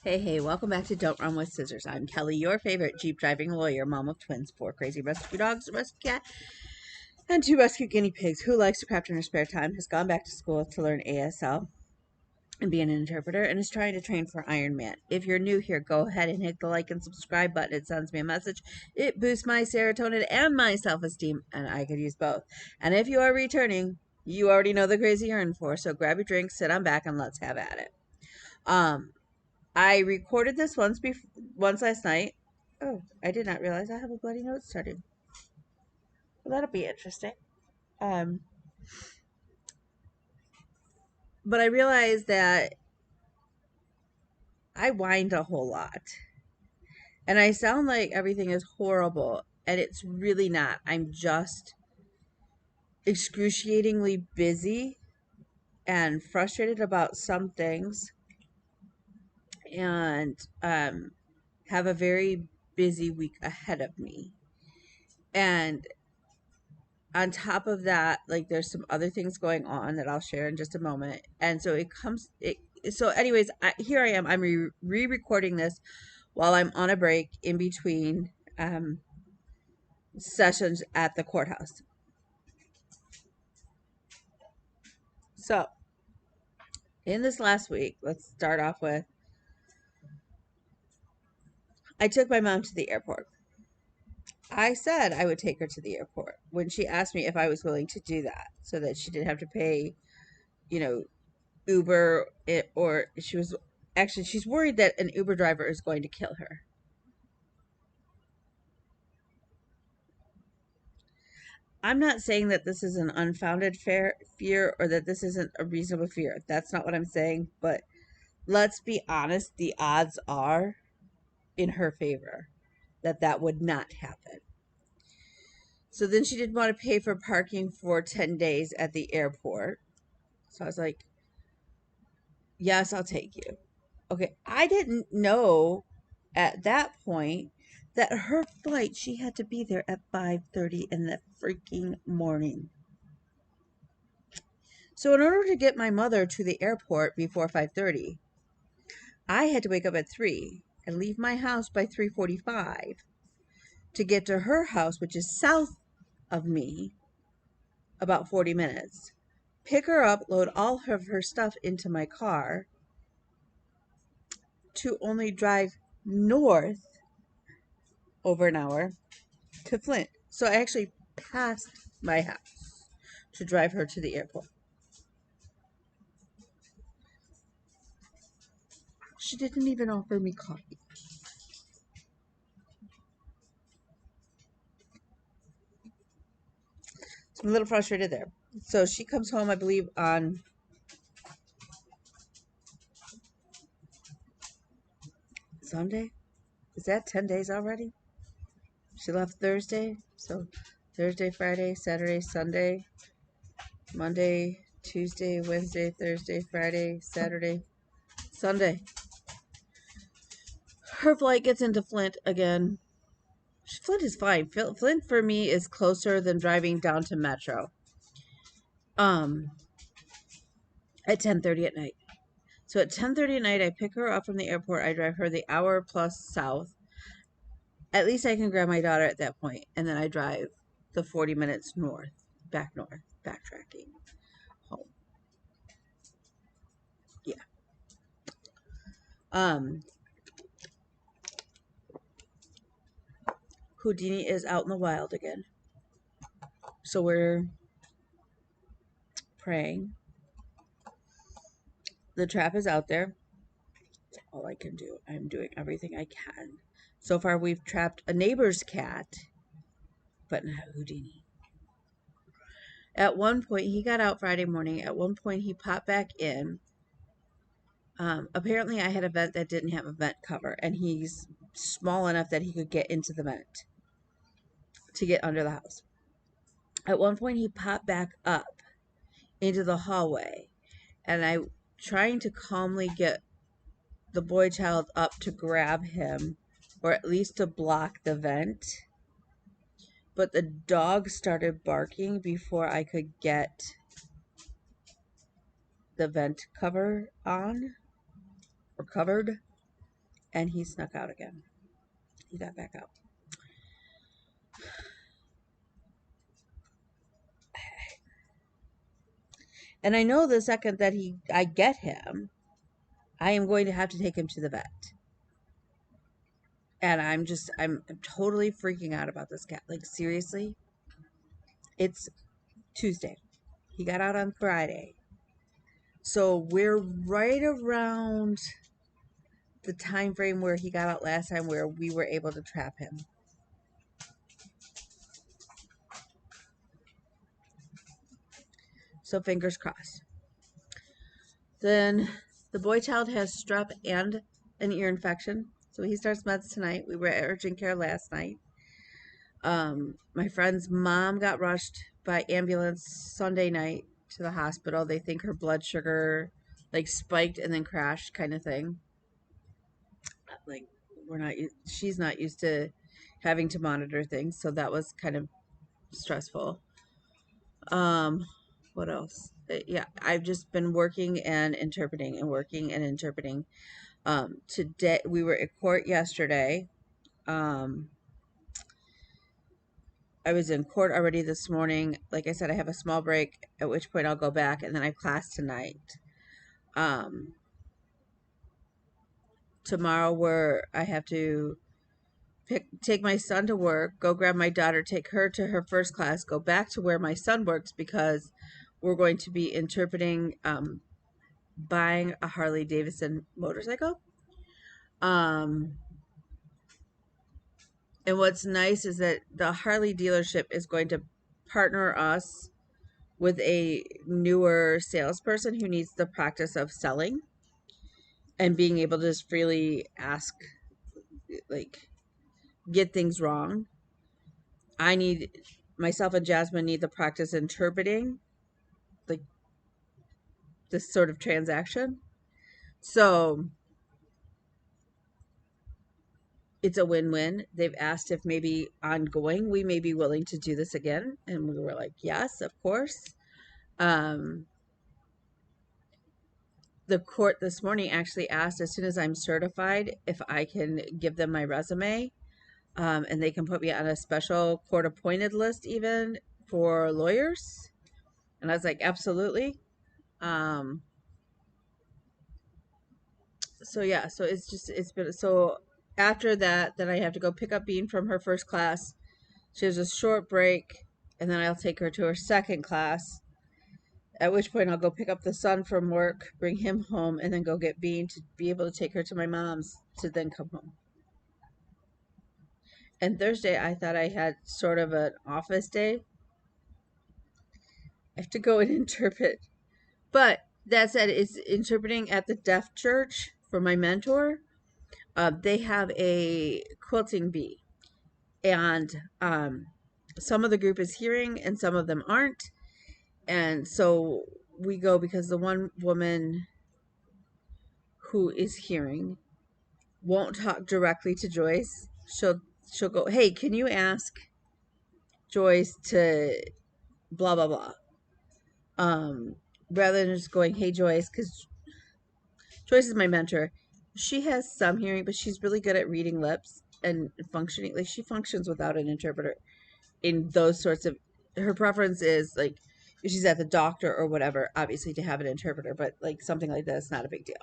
Hey, welcome back to Don't Run with Scissors. I'm Kelly, your favorite Jeep driving lawyer, mom of twins, four crazy rescue dogs, a rescue cat, and two rescue guinea pigs who likes to craft in her spare time, has gone back to school to learn ASL and be an interpreter, and is trying to train for Ironman. If you're new here, go ahead and hit the like and subscribe button. It sends me a message. It boosts my serotonin and my self-esteem, and I could use both. And if you are returning, you already know the crazy you're in for, so grab your drink, sit on back, and let's have at it. I recorded this once last night. Oh, I did not realize I have a bloody nose starting. Well, that'll be interesting. Um, but I realized that I whined a whole lot, and I sound like everything is horrible, and it's really not. I'm just excruciatingly busy and frustrated about some things, and have a very busy week ahead of me. And on top of that, like there's some other things going on that I'll share in just a moment. And so so anyways, here I am. I'm re-recording this while I'm on a break in between sessions at the courthouse. So in this last week, let's start off with, I took my mom to the airport. I said I would take her to the airport when she asked me if I was willing to do that so that she didn't have to pay, you know, Uber or she's worried that an Uber driver is going to kill her. I'm not saying that this is an unfounded fear or that this isn't a reasonable fear. That's not what I'm saying, but let's be honest, the odds are in her favor that that would not happen. So then she didn't want to pay for parking for 10 days at the airport. So I was like, yes, I'll take you. Okay, I didn't know at that point that her flight, she had to be there at 5:30 in the freaking morning. So in order to get my mother to the airport before 5:30, I had to wake up at 3 and leave my house by 3:45 to get to her house, which is south of me, about 40 minutes. Pick her up, load all of her stuff into my car to only drive north over an hour to Flint. So I actually passed my house to drive her to the airport. She didn't even offer me coffee. So I'm a little frustrated there. So she comes home, I believe, on Sunday. Is that 10 days already? She left Thursday. So Thursday, Friday, Saturday, Sunday, Monday, Tuesday, Wednesday, Thursday, Friday, Saturday, Sunday. Her flight gets into Flint again. Flint is fine. Flint for me is closer than driving down to Metro. Um, at 10:30 at night. So at 10:30 at night, I pick her up from the airport. I drive her the hour plus south. At least I can grab my daughter at that point, and then I drive the 40 minutes north, backtracking home. Yeah. Um, Houdini is out in the wild again. So we're praying. The trap is out there. That's all I can do. I'm doing everything I can. So far, we've trapped a neighbor's cat, but not Houdini. At one point, he got out Friday morning. At one point, he popped back in. Apparently, I had a vent that didn't have a vent cover, and he's small enough that he could get into the vent to get under the house. At one point, he popped back up into the hallway, and I trying to calmly get the boy child up to grab him, or at least to block the vent. But the dog started barking before I could get the vent cover on or covered. and he snuck out again. He got back out. And I know the second that I get him, I am going to have to take him to the vet. And I'm totally freaking out about this cat. Like, seriously? It's Tuesday. He got out on Friday. So we're right around the time frame where he got out last time, where we were able to trap him. So fingers crossed. Then the boy child has strep and an ear infection. So he starts meds tonight. We were at urgent care last night. My friend's mom got rushed by ambulance Sunday night to the hospital. They think her blood sugar like spiked and then crashed, kind of thing. Like, she's not used to having to monitor things, so that was kind of stressful. Um, what else? Yeah, I've just been working and interpreting and working and interpreting. Today we were at court yesterday. Um, I was in court already this morning. Like I said, I have a small break, at which point I'll go back, and then I have class tonight. Um, Tomorrow, where I have to take my son to work, go grab my daughter, take her to her first class, go back to where my son works, because we're going to be interpreting buying a Harley Davidson motorcycle. And what's nice is that the Harley dealership is going to partner us with a newer salesperson who needs the practice of selling and being able to just freely ask, like, get things wrong. Myself and Jasmine need the practice interpreting, like, this sort of transaction. So it's a win-win. They've asked if maybe ongoing we may be willing to do this again, and we were like, yes, of course. The court this morning actually asked, as soon as I'm certified, if I can give them my resume, and they can put me on a special court appointed list even for lawyers. And I was like, absolutely. So yeah, so it's been, so after that, then I have to go pick up Bean from her first class. She has a short break, and then I'll take her to her second class, at which point I'll go pick up the son from work, bring him home, and then go get Bean to be able to take her to my mom's to then come home. And Thursday, I thought I had sort of an office day. I have to go and interpret. But that said, it's interpreting at the deaf church for my mentor. They have a quilting bee. And some of the group is hearing and some of them aren't. And so we go because the one woman who is hearing won't talk directly to Joyce. She'll go, hey, can you ask Joyce to blah blah blah, rather than just going, hey Joyce, because Joyce is my mentor. She has some hearing, but she's really good at reading lips and functioning. Like, she functions without an interpreter in those sorts of. Her preference is, like, if she's at the doctor or whatever, obviously to have an interpreter, but like something like that is not a big deal.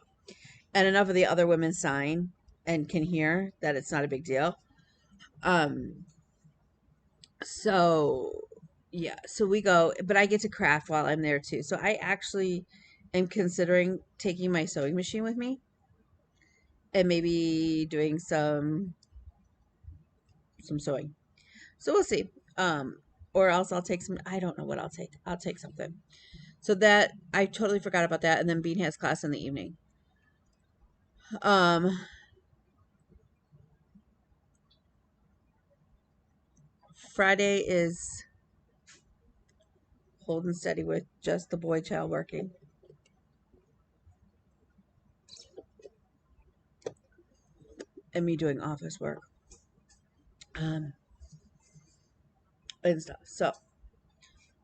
And enough of the other women sign and can hear that it's not a big deal. So yeah, so we go, but I get to craft while I'm there too. So I actually am considering taking my sewing machine with me and maybe doing some sewing. So we'll see. Or else I'll take some. I don't know what I'll take. I'll take something. So that I totally forgot about that. And then Bean has class in the evening. Friday is holding steady with just the boy child working. And me doing office work. And stuff. So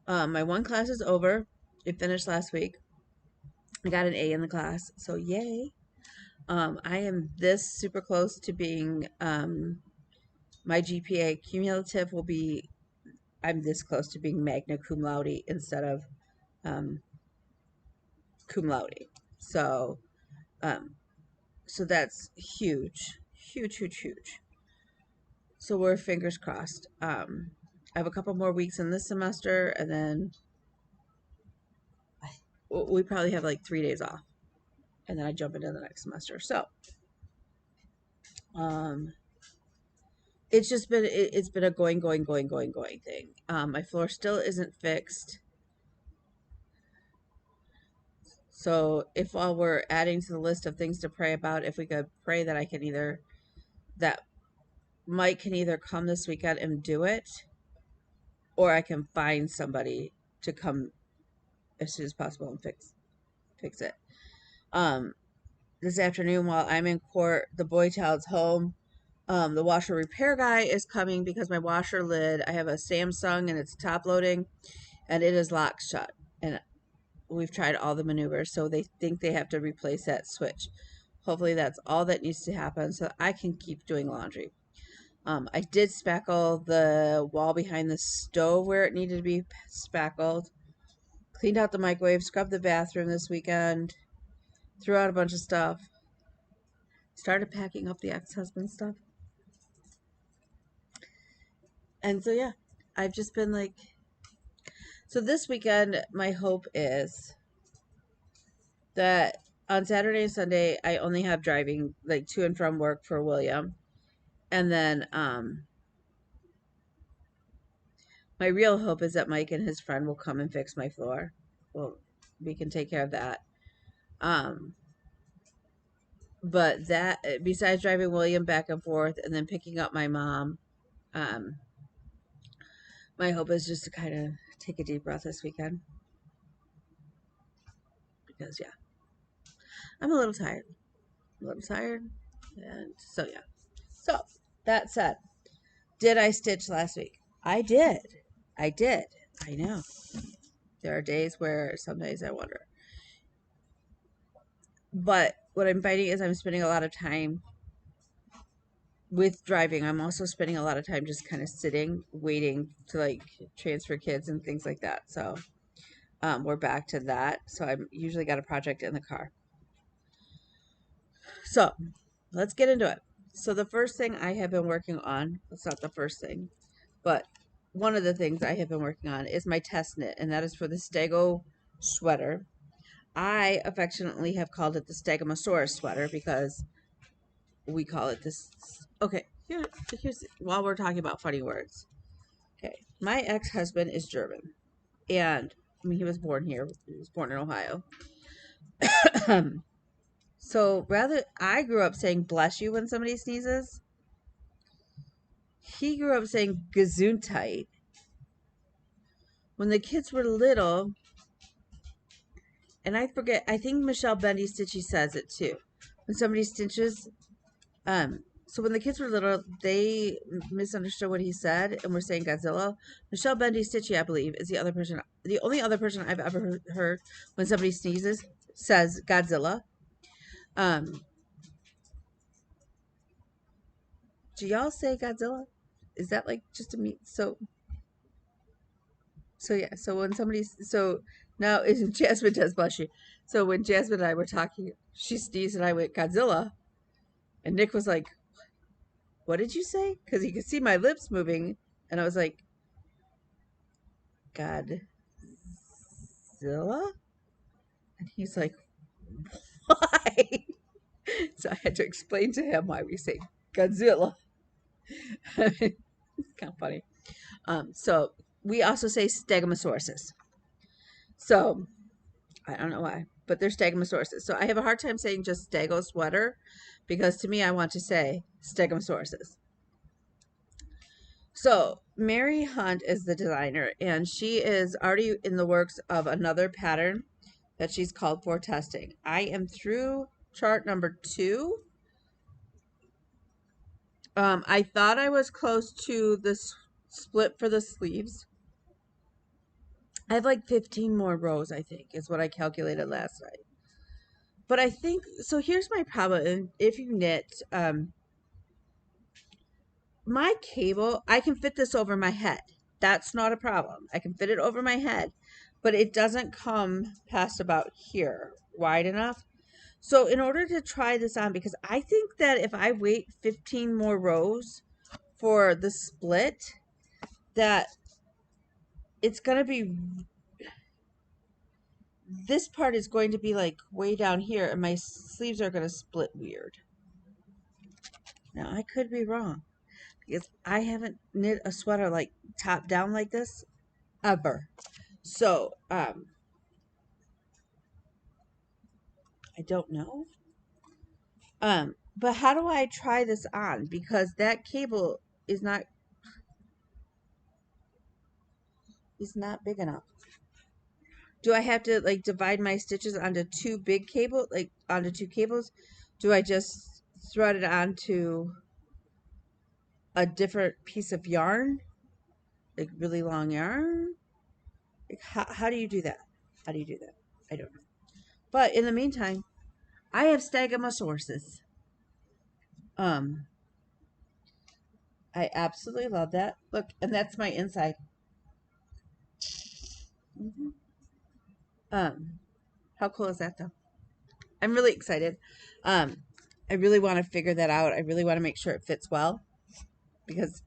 my one class is over. It finished last week. I got an A in the class, so yay. I am this super close to being, my GPA cumulative will be, I'm this close to being magna cum laude instead of um, cum laude. So, um, so that's huge, huge, huge, huge. So we're fingers crossed. I have a couple more weeks in this semester, and then we probably have like 3 days off, and then I jump into the next semester. So, um, it's just been it's been a going thing. My floor still isn't fixed. So if while we're adding to the list of things to pray about, if we could pray that I can either that Mike can either come this weekend and do it, or I can find somebody to come as soon as possible and fix it. Um, this afternoon while I'm in court, the boy child's home. The washer repair guy is coming because my washer lid, I have a Samsung and it's top loading and it is locked shut. And we've tried all the maneuvers, so they think they have to replace that switch. Hopefully that's all that needs to happen so I can keep doing laundry. I did spackle the wall behind the stove where it needed to be spackled. Cleaned out the microwave, scrubbed the bathroom this weekend, threw out a bunch of stuff. Started packing up the ex-husband stuff. And so yeah, I've just been like, so this weekend my hope is that on Saturday and Sunday I only have driving like to and from work for William. And then my real hope is that Mike and his friend will come and fix my floor. Well, we can take care of that. Um but that besides driving William back and forth and then picking up my mom, um my hope is just to kind of take a deep breath this weekend because yeah, I'm a little tired. A little tired. And so yeah. So that said, did I stitch last week? I did. I did. I know. There are days where some days I wonder. But what I'm finding is I'm spending a lot of time with driving. I'm also spending a lot of time just kind of sitting, waiting to like transfer kids and things like that. So we're back to that. So I'm usually got a project in the car. So let's get into it. So the first thing I have been working on, it's not the first thing, but one of the things I have been working on is my test knit, and that is for the Stego sweater. I affectionately have called it the Stegosaurus sweater because we call it this. Okay, here's while we're talking about funny words. Okay, my ex-husband is German, and I mean he was born here. He was born in Ohio. So rather, I grew up saying "bless you" when somebody sneezes. He grew up saying "gesundheit." When the kids were little, and I forget, I think Michelle Bendy Stitchy says it too. When somebody stitches, so when the kids were little, they misunderstood what he said and were saying Godzilla. Michelle Bendy Stitchy, I believe, is the only other person I've ever heard when somebody sneezes says Godzilla. Um, do y'all say Godzilla? Is that like just a me? So yeah. So when now Jasmine does bless you. So when Jasmine and I were talking, she sneezed and I went Godzilla, and Nick was like, "What did you say?" Because he could see my lips moving, and I was like, Godzilla, and he's like, "Why?" So I had to explain to him why we say Godzilla. It's kind of funny. So we also say Stegosaurus. So I don't know why, but they're Stegosaurus. So I have a hard time saying just Stego sweater because to me, I want to say Stegosaurus. So Mary Hunt is the designer, and she is already in the works of another pattern that she's called for testing. I am through chart number 2. I thought I was close to this split for the sleeves. I have like 15 more rows, I think, is what I calculated last night. But I think, so here's my problem. And if you knit, my cable, I can fit this over my head. That's not a problem. I can fit it over my head, but it doesn't come past about here wide enough. So in order to try this on, because I think that if I wait 15 more rows for the split, that it's going to be, this part is going to be like way down here and my sleeves are going to split weird. Now I could be wrong because I haven't knit a sweater like top down like this ever. So, I don't know. But how do I try this on? Because that cable is not big enough. Do I have to like divide my stitches onto two big cable, like onto two cables? Do I just thread it onto a different piece of yarn, like really long yarn? Like, how do you do that? How do you do that? I don't know. But in the meantime, I have Stegosaurus. Um, I absolutely love that. Look, and that's my inside. hmm how cool is that though? I'm really excited. Um, I really want to figure that out. I really want to make sure it fits well because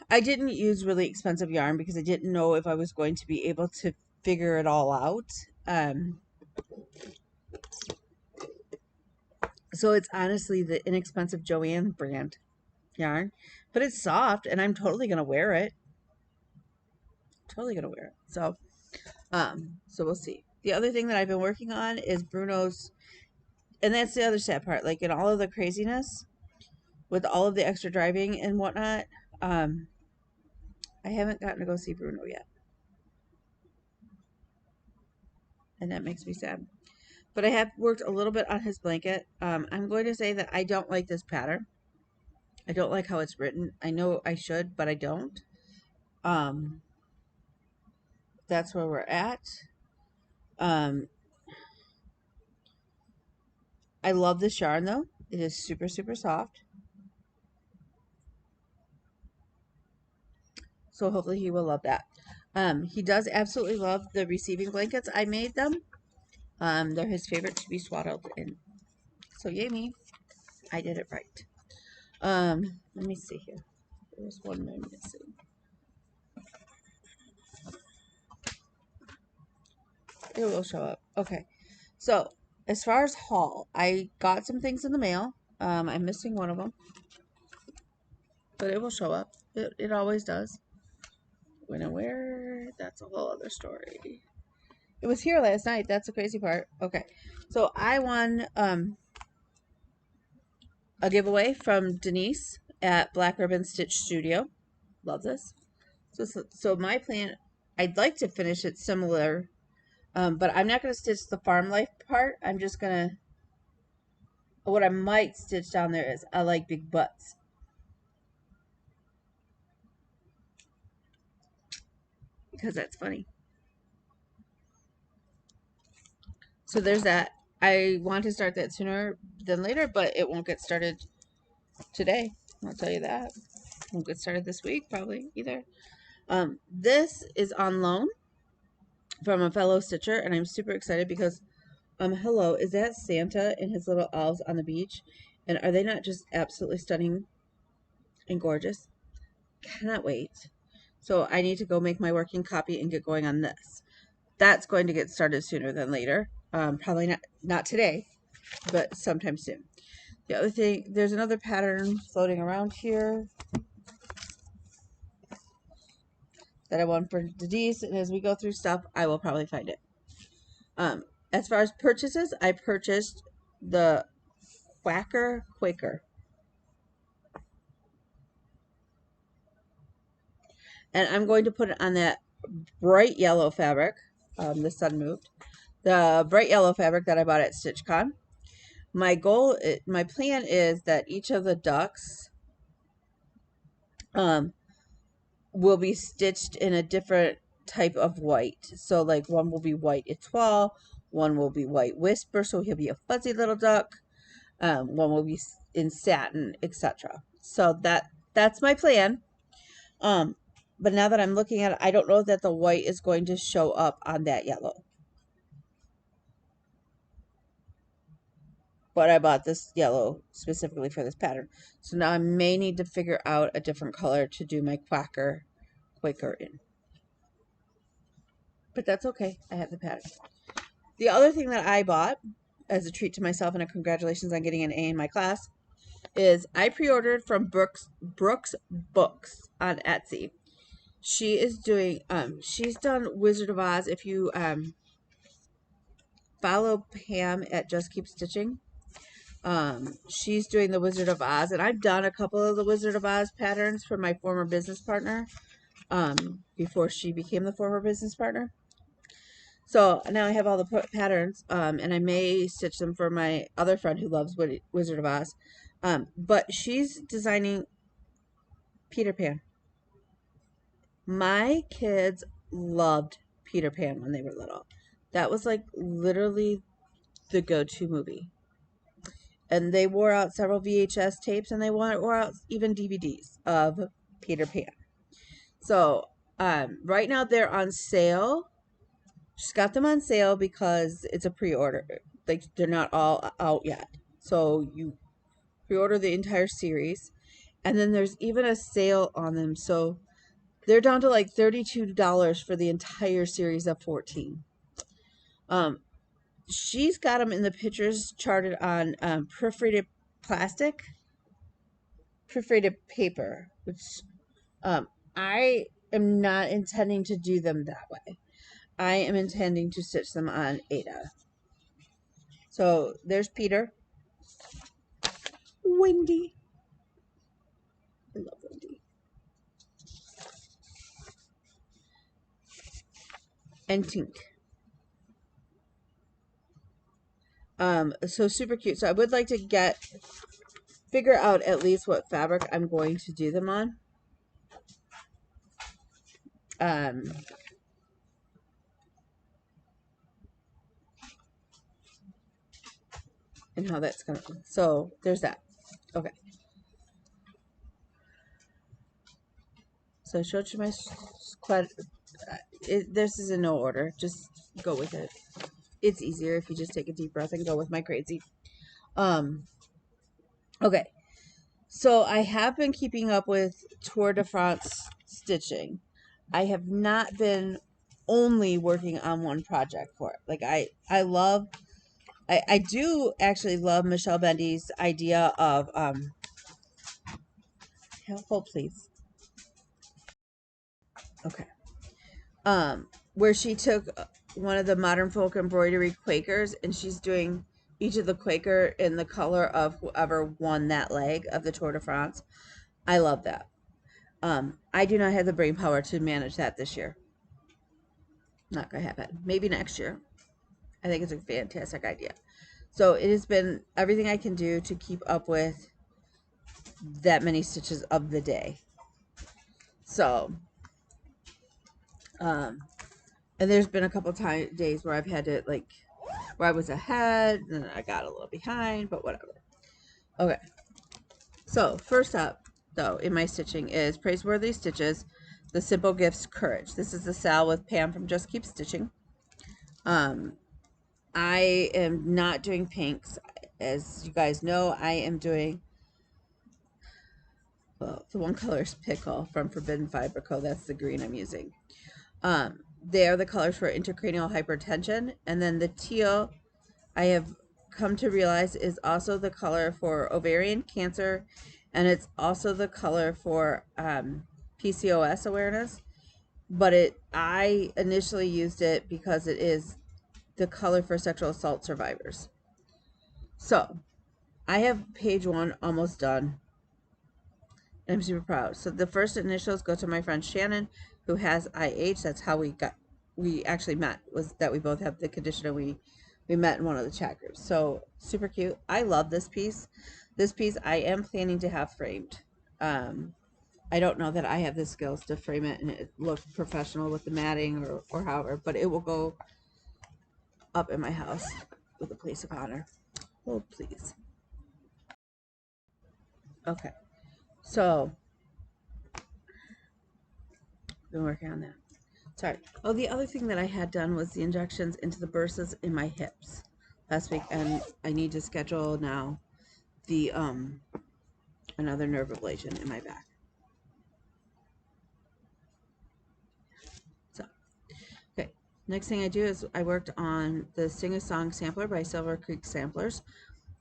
I didn't use really expensive yarn because I didn't know if I was going to be able to figure it all out. So it's honestly the inexpensive Joanne brand yarn, but it's soft and I'm totally going to wear it. Totally going to wear it. So we'll see. The other thing that I've been working on is Bruno's, and that's the other sad part. Like in all of the craziness with all of the extra driving and whatnot, I haven't gotten to go see Bruno yet, and that makes me sad. But I have worked a little bit on his blanket. I'm going to say that I don't like this pattern. I don't like how it's written. I know I should, but I don't. Um, that's where we're at. Um, I love this yarn though. It is super, super soft. So hopefully he will love that. He does absolutely love the receiving blankets. I made them. They're his favorite to be swaddled in. So yay me. I did it right. Let me see here. There's one I'm missing. It will show up. Okay. So as far as haul, I got some things in the mail. I'm missing one of them, but it will show up. It always does. When and where, that's a whole other story. It was here last night. That's the crazy part. Okay. So I won a giveaway from Denise at Black Ribbon Stitch Studio. Love this. So my plan, I'd like to finish it similar, but I'm not going to stitch the farm life part. I'm just going to, what I might stitch down there is I like big butts. Because that's funny. So there's that. I want to start that sooner than later, but it won't get started today. I'll tell you that. Won't get started this week, probably either. This is on loan from a fellow stitcher, and I'm super excited because, hello, is that Santa and his little elves on the beach? And are they not just absolutely stunning and gorgeous? Cannot wait. So I need to go make my working copy and get going on this. That's going to get started sooner than later. Probably not today, but sometime soon. The other thing, there's another pattern floating around here that I want for Denise, and as we go through stuff, I will probably find it. As far as purchases, I purchased the Quaker, and I'm going to put it on that bright yellow fabric. The sun moved. The bright yellow fabric that I bought at StitchCon. My plan is that each of the ducks will be stitched in a different type of white. So like one will be white etoile, One will be white whisper, so he'll be a fuzzy little duck. One will be in satin, etc. So that's my plan. But now that I'm looking at it, I don't know that the white is going to show up on that yellow. But I bought this yellow specifically for this pattern. So now I may need to figure out a different color to do my Quaker in. But that's okay. I have the pattern. The other thing that I bought as a treat to myself and a congratulations on getting an A in my class is I pre-ordered from Brooks Books on Etsy. She is doing she's done Wizard of Oz. If you follow Pam at Just Keep Stitching, she's doing the Wizard of Oz, and I've done a couple of the Wizard of Oz patterns for my former business partner before she became the former business partner. So now I have all the patterns, and I may stitch them for my other friend who loves Wizard of Oz. But she's designing Peter Pan. My kids loved Peter Pan when they were little. That was like literally the go-to movie. And they wore out several VHS tapes, and they wore out even DVDs of Peter Pan. So right now they're on sale. She's got them on sale because it's a pre-order. Like, they're not all out yet. So you pre-order the entire series, and then there's even a sale on them. So they're down to like $32 for the entire series of 14. She's got them in the pictures charted on perforated paper, which I am not intending to do them that way. I am intending to stitch them on Ada. So there's Peter. Wendy. I love Wendy. And Tink. So super cute. So I would like to figure out at least what fabric I'm going to do them on. And how that's gonna. So there's that. Okay. So I showed you my this is in no order. Just go with it. It's easier if you just take a deep breath and go with my crazy. Okay. So I have been keeping up with Tour de France stitching. I have not been only working on one project for it. Like I do actually love Michelle Bendy's idea of hold please. Okay. Where she took one of the modern folk embroidery Quakers, and she's doing each of the Quaker in the color of whoever won that leg of the Tour de France. I love that. I do not have the brain power to manage that this year. Not gonna happen. Maybe next year. I think it's a fantastic idea. So it has been everything I can do to keep up with that many stitches of the day. So, and there's been a couple days where I've had to where I was ahead and I got a little behind, but whatever. Okay. So first up, though, in my stitching is Praiseworthy Stitches, The Simple Gifts Courage. This is the sal with Pam from Just Keep Stitching. I am not doing pinks. As you guys know, I am doing, well, the one color is Pickle from Forbidden Fiber Co. That's the green I'm using. They are the colors for intracranial hypertension. And then the teal, I have come to realize, is also the color for ovarian cancer. And it's also the color for PCOS awareness. But I initially used it because it is the color for sexual assault survivors. So I have page 1 almost done. I'm super proud. So the first initials go to my friend Shannon, who has IH. That's how we actually met, was that we both have the condition, and we met in one of the chat groups. So super cute. I love this piece. This piece I am planning to have framed. I don't know that I have the skills to frame it and it look professional with the matting or however, but it will go up in my house with a place of honor. Oh, please. Okay. So, been working on that. Sorry. Oh, the other thing that I had done was the injections into the burses in my hips last week, and I need to schedule now the another nerve ablation in my back. So, okay. Next thing I do is I worked on the Sing a Song sampler by Silver Creek Samplers.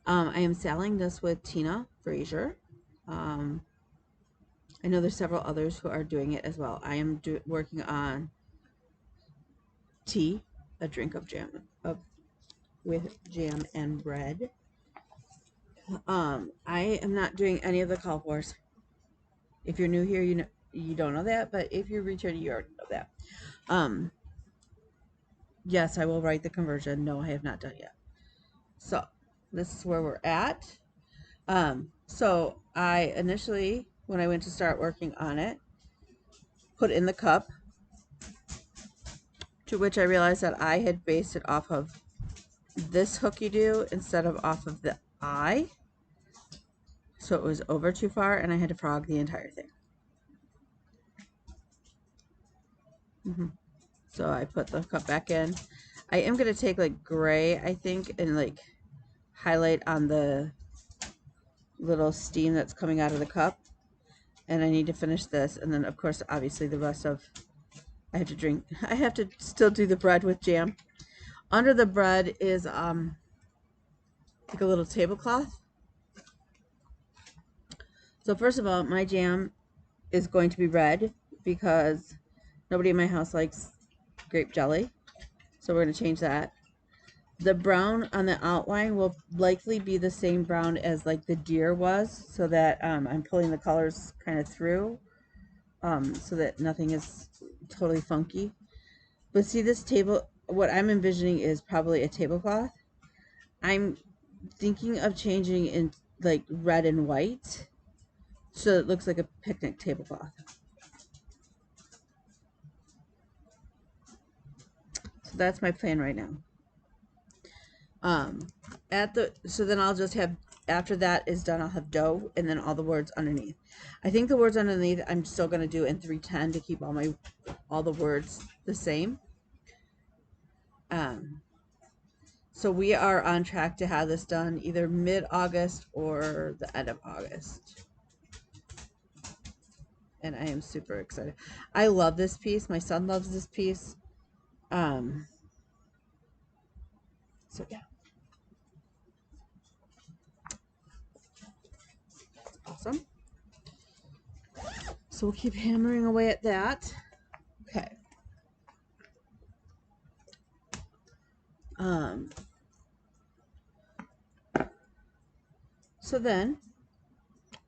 I am selling this with Tina Frazier. I know there's several others who are doing it as well. I am working on tea, a drink of jam with jam and bread. I am not doing any of the call fours. If you're new here, you don't know that, but if you're returning, you already know that. Yes, I will write the conversion. No, I have not done yet. So this is where we're at. So I initially, when I went to start working on it, put in the cup, to which I realized that I had based it off of this hook you do instead of off of the eye. So it was over too far and I had to frog the entire thing. So I put the cup back in. I am going to take like gray, I think, and like highlight on the little steam that's coming out of the cup. And I need to finish this. And then of course, obviously the rest of, I have to drink. I have to still do the bread with jam. Under the bread is like a little tablecloth. So first of all, my jam is going to be red because nobody in my house likes grape jelly. So we're going to change that. The brown on the outline will likely be the same brown as like the deer was, so that I'm pulling the colors kind of through so that nothing is totally funky. But see, this table, what I'm envisioning is probably a tablecloth. I'm thinking of changing in like red and white so it looks like a picnic tablecloth. So that's my plan right now. So then I'll just have, after that is done, I'll have dough and then all the words underneath. I think the words underneath I'm still going to do in 310 to keep all the words the same. So we are on track to have this done either mid-August or the end of August. And I am super excited. I love this piece. My son loves this piece. So yeah. Awesome. So we'll keep hammering away at that. Okay. So then,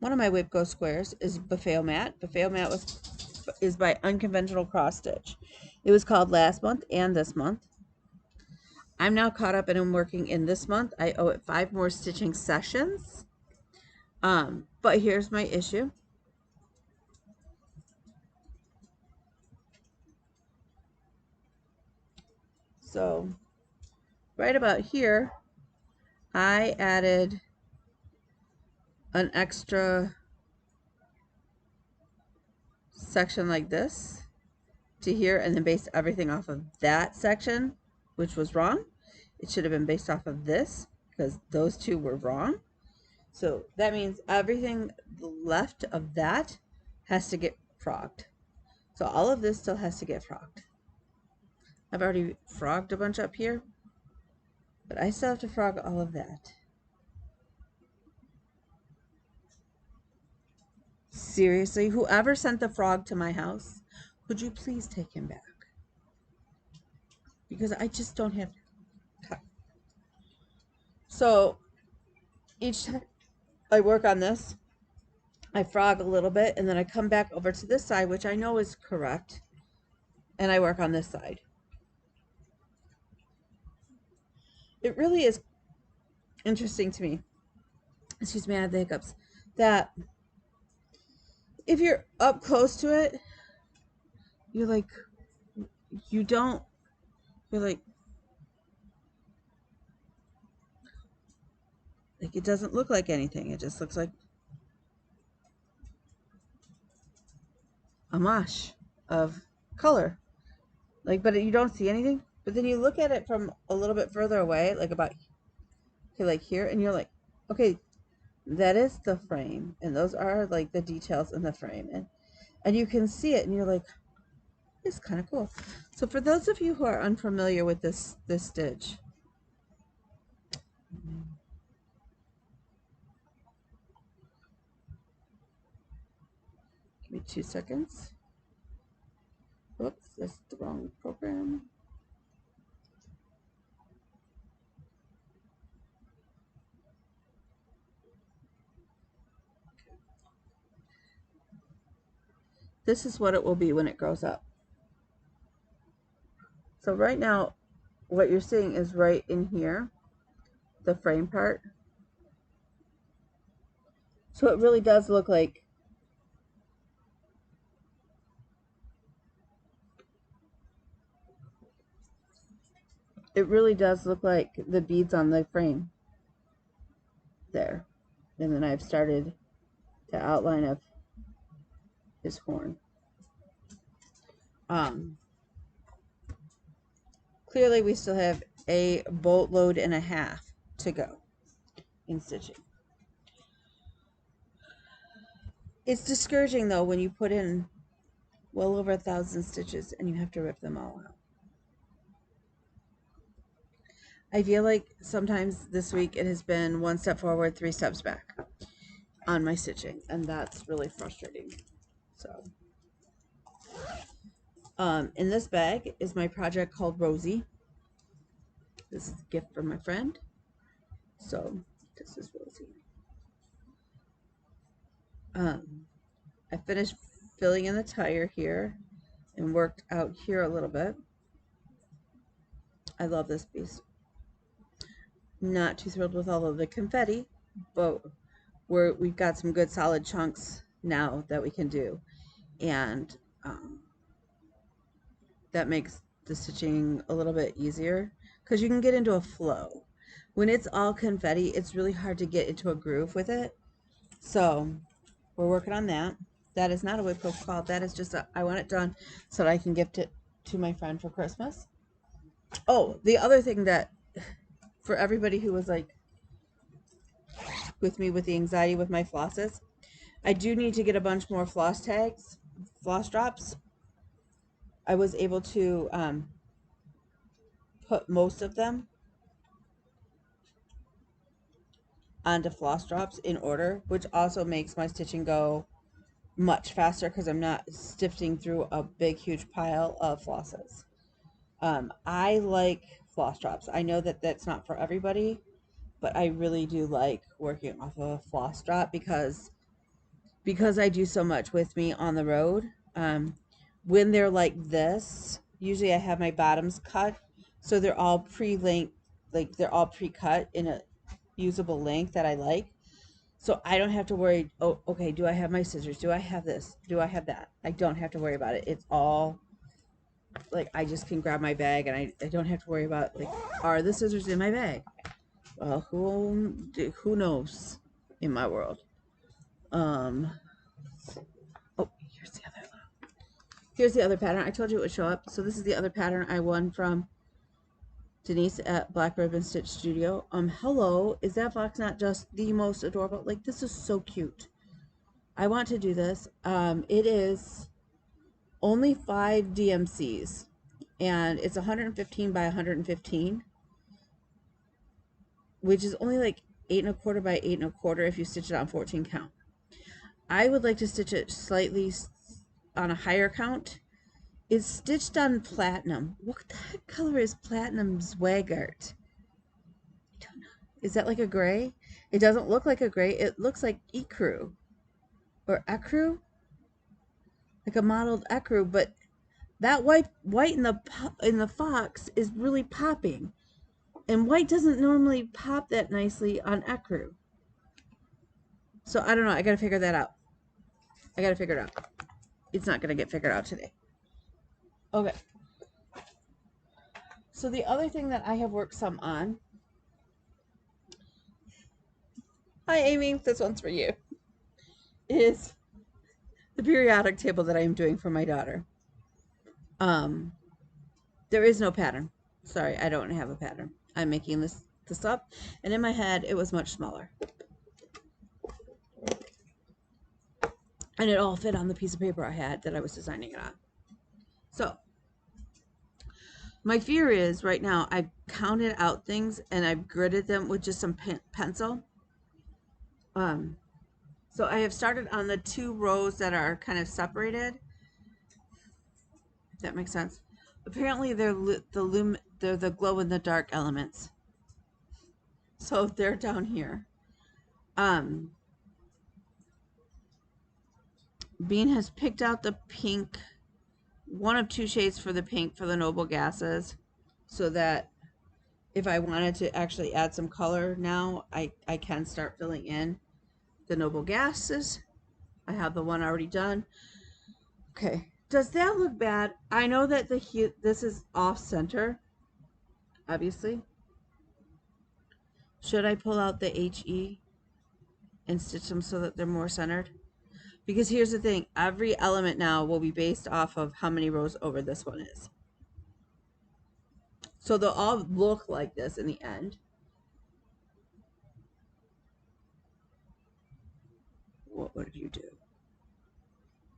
one of my Whipco squares is Buffet Mat. Buffet Mat is by Unconventional Cross Stitch. It was called last month and this month. I'm now caught up and I'm working in this month. I owe it 5 more stitching sessions. But here's my issue. So right about here, I added an extra section like this to here and then based everything off of that section, which was wrong. It should have been based off of this because those two were wrong. So that means everything left of that has to get frogged. So all of this still has to get frogged. I've already frogged a bunch up here, but I still have to frog all of that. Seriously, whoever sent the frog to my house, could you please take him back? Because I just don't have time. So each time I work on this, I frog a little bit and then I come back over to this side, which I know is correct, and I work on this side. It really is interesting to me, excuse me, I have the hiccups, that if you're up close to it, you're like, Like, it doesn't look like anything. It just looks like a mosh of color. Like, but you don't see anything. But then you look at it from a little bit further away, like about, okay, like here, and you're like, okay, that is the frame, and those are like the details in the frame, and you can see it, and you're like, it's kind of cool. So for those of you who are unfamiliar with this stitch, give me 2 seconds. Whoops, that's the wrong program. This is what it will be when it grows up. So right now, what you're seeing is right in here, the frame part. So it really does look like, it really does look like the beads on the frame there. And then I've started the outline of his horn. Clearly we still have a boatload and a half to go in stitching. It's discouraging though when you put in well over 1,000 stitches and you have to rip them all out. I feel like sometimes this week it has been 1 step forward, 3 steps back on my stitching, and that's really frustrating. So in this bag is my project called Rosie. This is a gift from my friend. So this is Rosie. I finished filling in the tire here and worked out here a little bit. I love this piece. Not too thrilled with all of the confetti, but we've got some good solid chunks now that we can do, and that makes the stitching a little bit easier because you can get into a flow. When it's all confetti, it's really hard to get into a groove with it. So we're working on that. That is not a whip poke call. That is just I want it done so that I can gift it to my friend for Christmas. Oh, the other thing that for everybody who was like with me with the anxiety with my flosses, I do need to get a bunch more floss tags, floss drops. I was able to put most of them onto floss drops in order, which also makes my stitching go much faster because I'm not sifting through a big huge pile of flosses. I like floss drops. I know that that's not for everybody, but I really do like working off of a floss drop because I do so much with me on the road. When they're like this, usually I have my bottoms cut, so they're all pre-length, like they're all pre-cut in a usable length that I like. So I don't have to worry, oh, okay, do I have my scissors? Do I have this? Do I have that? I don't have to worry about it. It's all, like, I just can grab my bag and I don't have to worry about, like, are the scissors in my bag? Well, who knows in my world? Oh, here's the other pattern. I told you it would show up. So this is the other pattern I won from Denise at Black Ribbon Stitch Studio. Hello, is that box not just the most adorable? Like, this is so cute. I want to do this. It is only 5 DMCs, and it's 115 by 115, which is only like 8 1/4 by 8 1/4 if you stitch it on 14 count. I would like to stitch it slightly on a higher count. It's stitched on platinum. What the heck color is platinum Zwagart? I don't know. Is that like a gray? It doesn't look like a gray. It looks like ecru or ecru, like a mottled ecru. But that white in the fox is really popping, and white doesn't normally pop that nicely on ecru. So I don't know. I gotta figure that out. I gotta figure it out. It's not gonna get figured out today. Okay. So the other thing that I have worked some on Hi, Amy. This one's for you. Is the periodic table that I am doing for my daughter. Um, there is no pattern. Sorry, I don't have a pattern. I'm making this up, and in my head it was much smaller, and it all fit on the piece of paper I had that I was designing it on. So my fear is right now I've counted out things and I've gridded them with just some pencil. So I have started on the 2 rows that are kind of separated. If that makes sense. Apparently they're the glow in the dark elements. So they're down here. Bean has picked out the pink, one of 2 shades for the pink for the noble gases, so that if I wanted to actually add some color now, I can start filling in the noble gases. I have the one already done. Okay, does that look bad? I know that this is off center, obviously. Should I pull out the HE and stitch them so that they're more centered? Because here's the thing, every element now will be based off of how many rows over this one is. So they'll all look like this in the end. What would you do?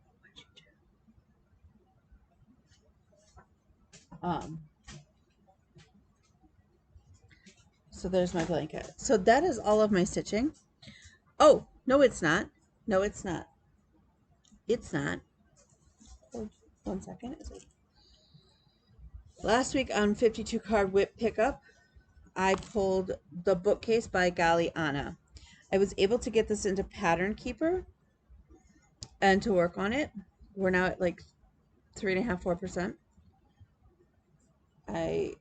What would you do? So there's my blanket. So that is all of my stitching. Oh, no, it's not. No, it's not. It's not. Hold 1 second. Last week on 52 card whip pickup, I pulled the bookcase by Golly Anna. I was able to get this into Pattern Keeper and to work on it. We're now at like 3.5%, 4%. I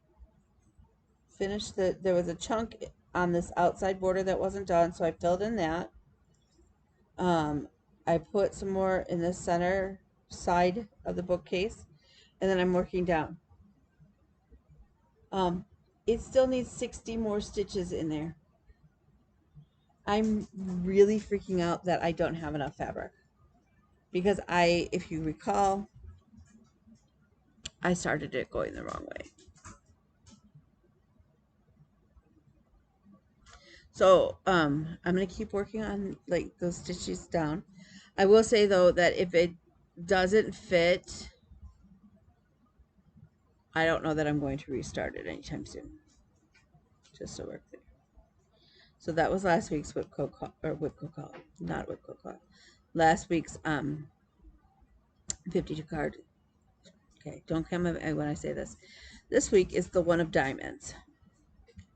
finished there was a chunk on this outside border that wasn't done, so I filled in that. I put some more in the center side of the bookcase, and then I'm working down. It still needs 60 more stitches in there. I'm really freaking out that I don't have enough fabric, because if you recall, I started it going the wrong way. So I'm gonna keep working on like those stitches down. I will say though that if it doesn't fit, I don't know that I'm going to restart it anytime soon. Just so we're clear. So that was last week's whip cocoa, not whip cocoa. Last week's 52 card. Okay, don't come at me when I say this. This week is the one of diamonds.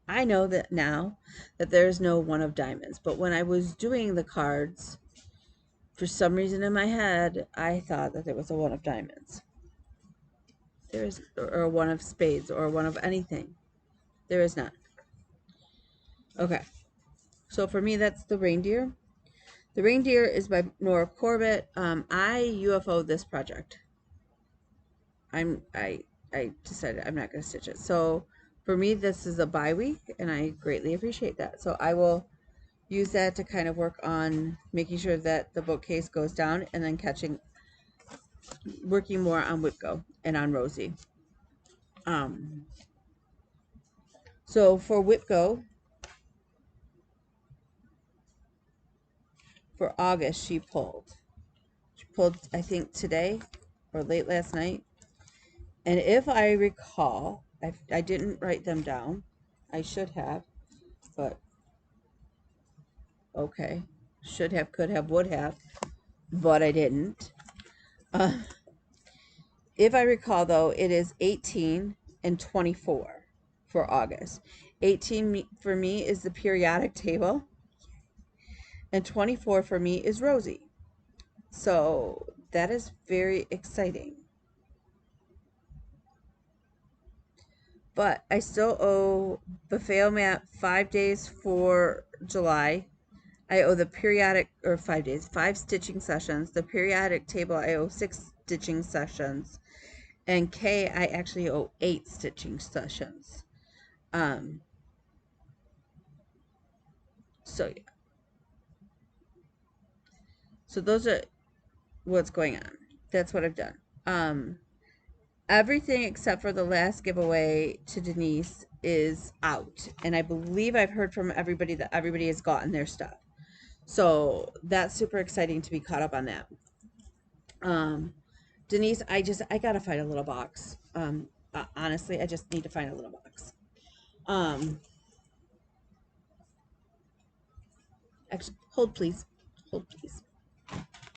I know that now that there's no one of diamonds, but when I was doing the cards, for some reason in my head, I thought that there was a one of diamonds. There is, or one of spades, or one of anything. There is not. Okay, so for me, that's the reindeer. The reindeer is by Nora Corbett. I UFO this project. I decided I'm not going to stitch it. So for me, this is a bye week, and I greatly appreciate that. So I will use that to kind of work on making sure that the bookcase goes down, and then working more on Whipco and on Rosie. So for Whipco, for August, she pulled, I think today or late last night. And if I recall, I didn't write them down. I should have, but okay. Should have, could have, would have, but I didn't. If I recall, though, it is 18 and 24 for August. 18 for me is the periodic table, and 24 for me is Rosie. So that is very exciting. But I still owe the fail map 5 days for July. I owe the periodic, or 5 days, 5 stitching sessions. The periodic table, I owe 6 stitching sessions. And K, I actually owe 8 stitching sessions. So yeah. So those are what's going on. That's what I've done. Everything except for the last giveaway to Denise is out. And I believe I've heard from everybody that everybody has gotten their stuff. So that's super exciting to be caught up on that. Denise, I gotta find a little box. Honestly, I just need to find a little box. Actually, hold please. Hold please.